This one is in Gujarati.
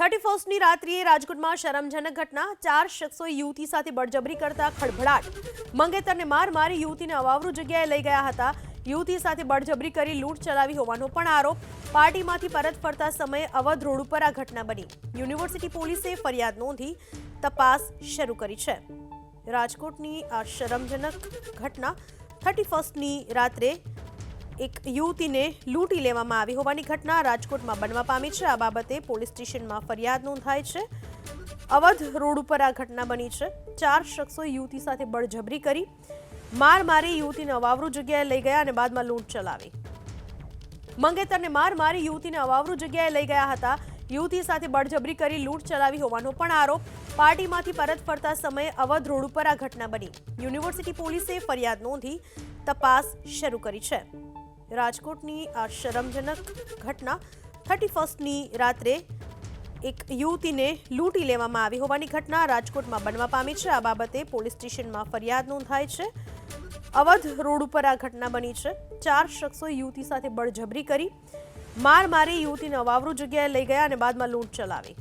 31મી રાત્રિએ રાજકોટમાં શરમજનક ઘટના। 4 શખ્સોએ યુવતી સાથે બળજબરી કરતા ખળભળાટ। મંગેતરને માર મારી યુવતીને અવાવરૂ જગ્યાએ લઈ ગયા હતા। યુવતી સાથે બળજબરી કરી લૂંટ ચલાવી હોવાનો પણ આરોપ। પાર્ટીમાંથી પરત ફરતા સમયે અવધ રોડ ઉપર આ ઘટના બની। યુનિવર્સિટી પોલીસે ફરિયાદ નોંધી તપાસ શરૂ કરી છે। રાજકોટની આ શરમજનક ઘટના 31મી રાત્રે એક યુવતીને લૂંટી લેવામાં આવી હોવાની ઘટના રાજકોટમાં બનવા પામી છે। આ બાબતે પોલીસ સ્ટેશનમાં ફરિયાદ નોંધાઈ છે। અવધ રોડ ઉપર આ ઘટના બની છે। 4 શખ્સોએ યુવતી સાથે બળજબરી કરી માર મારી યુવતીને અવાવરૂ જગ્યાએ લઈ ગયા અને બાદમાં લૂંટ ચલાવી। મંગેતરને માર મારી યુવતીને અવાવરૂ જગ્યાએ લઈ ગયા હતા। યુવતી સાથે બળજબરી કરી લૂંટ ચલાવી હોવાનો પણ આરોપ। પાર્ટીમાંથી પરત ફરતા સમયે અવધ રોડ ઉપર આ ઘટના બની। યુનિવર્સિટી પોલીસે ફરિયાદ નોંધી તપાસ શરૂ કરી છે। રાજકોટની આ શરમજનક ઘટના 31મી રાત્રે એક યુવતીને લૂંટી લેવામાં આવી હોવાની ઘટના રાજકોટમાં બનવા પામી છે। આ બાબતે પોલીસ સ્ટેશનમાં ફરિયાદ નોંધાઈ છે। અવધ રોડ ઉપર આ ઘટના બની છે। 4 શખ્સોએ યુવતી સાથે બળજબરી કરી માર મારી યુવતીને અવાવરૂ જગ્યાએ લઈ ગયા અને બાદમાં લૂંટ ચલાવી।